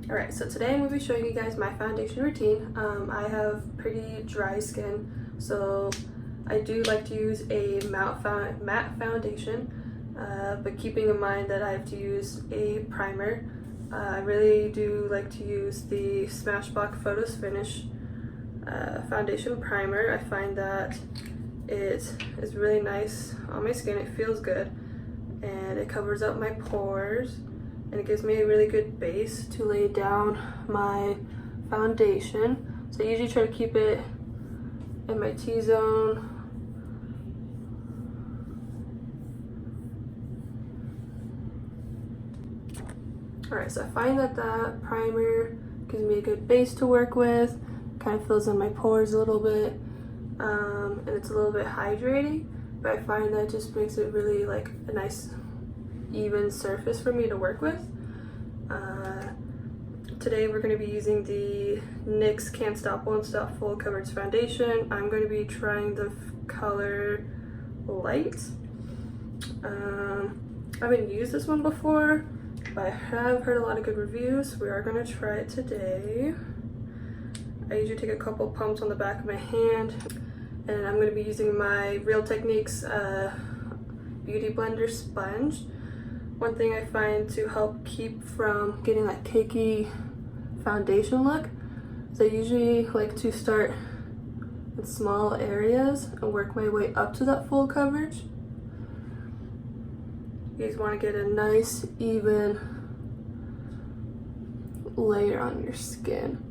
Alright, so today I'm going to be showing you guys my foundation routine. I have pretty dry skin, so I do like to use a matte foundation, but keeping in mind that I have to use a primer. I really do like to use the Smashbox Photos Finish foundation primer. I find that it is really nice on my skin. It feels good and it covers up my pores and it gives me a really good base to lay down my foundation. So I usually try to keep it in my T-zone. Alright, so I find that that primer gives me a good base to work with, kind of fills in my pores a little bit, and it's a little bit hydrating, but I find that just makes it really like a nice even surface for me to work with. Today we're going to be using the NYX Can't Stop Won't Stop Full Coverage Foundation. I'm going to be trying the color Light. I haven't used this one before, but I have heard a lot of good reviews. We are going to try it today. I usually take a couple pumps on the back of my hand, and I'm going to be using my Real Techniques Beauty Blender sponge. One thing I find to help keep from getting that cakey foundation look is I usually like to start in small areas and work my way up to that full coverage. You guys want to get a nice even layer on your skin.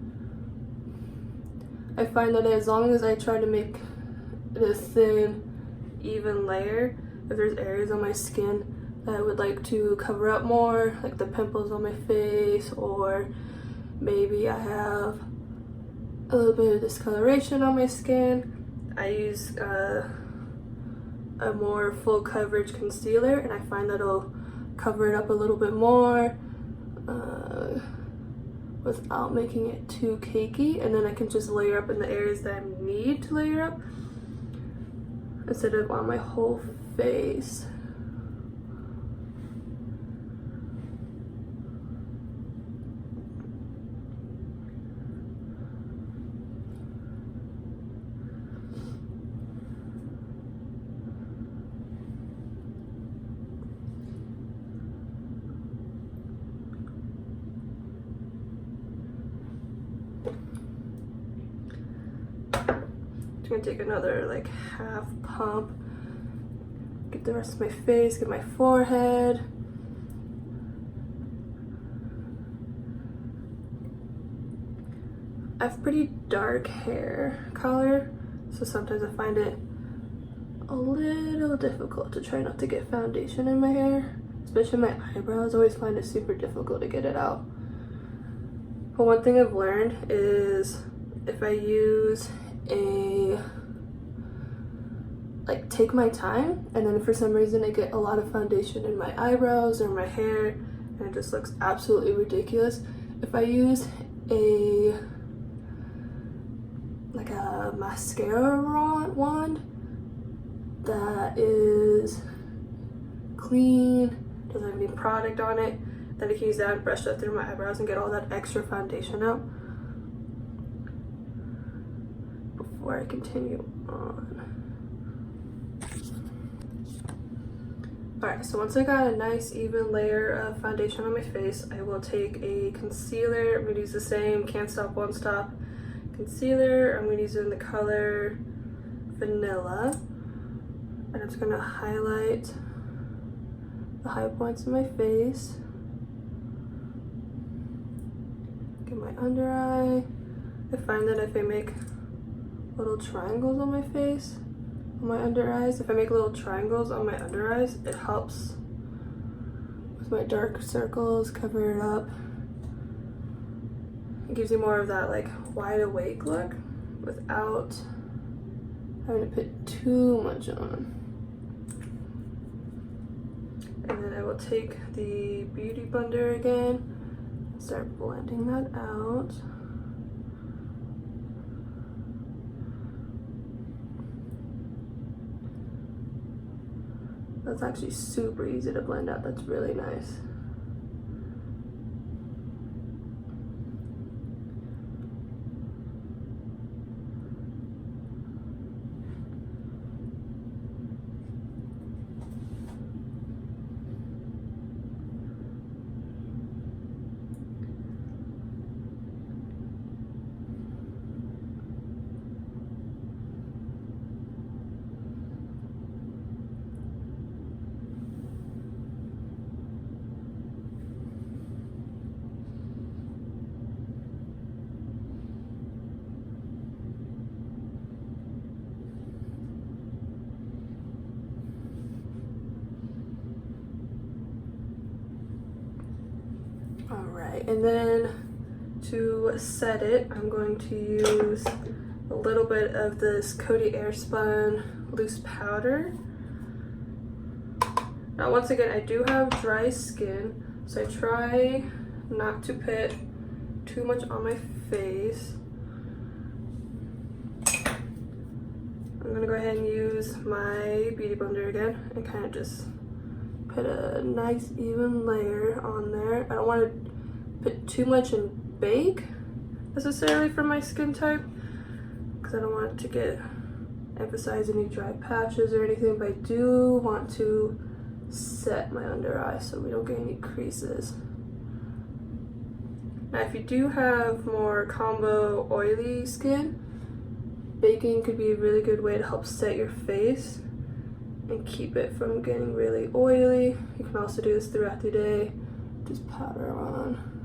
I find that as long as I try to make it a thin, even layer, if there's areas on my skin that I would like to cover up more, like the pimples on my face, or maybe I have a little bit of discoloration on my skin, I use a more full coverage concealer, and I find that it'll cover it up a little bit more without making it too cakey, and then I can just layer up in the areas that I need to layer up instead of on my whole face. I'm gonna take another like half pump, get the rest of my face, get my forehead. I have pretty dark hair color, so sometimes I find it a little difficult to try not to get foundation in my hair, especially my eyebrows. I always find it super difficult to get it out. But one thing I've learned is if I use take my time, and then for some reason I get a lot of foundation in my eyebrows or my hair and it just looks absolutely ridiculous. If I use a mascara wand that is clean, doesn't have any product on it, then I can use that and brush that through my eyebrows and get all that extra foundation out before I continue on. Alright, so once I got a nice even layer of foundation on my face, I will take a concealer. I'm going to use the same Can't Stop Won't Stop concealer. I'm going to use it in the color Vanilla. And I'm just going to highlight the high points of my face. Get my under eye. I find that if I make little triangles on my face, on my under eyes, if I make little triangles on my under eyes, it helps with my dark circles, cover it up. It gives you more of that like wide awake look without having to put too much on. And then I will take the Beauty Blender again and start blending that out. That's actually super easy to blend out. That's really nice. Alright, and then to set it, I'm going to use a little bit of this Coty Airspun loose powder. Now once again, I do have dry skin, so I try not to put too much on my face. I'm gonna go ahead and use my beauty blender again and kind of just put a nice even layer on there. I don't want to put too much and bake necessarily for my skin type because I don't want it to emphasize any dry patches or anything, but I do want to set my under eye so we don't get any creases. Now if you do have more combo oily skin, baking could be a really good way to help set your face and keep it from getting really oily. You can also do this throughout the day. Just powder on.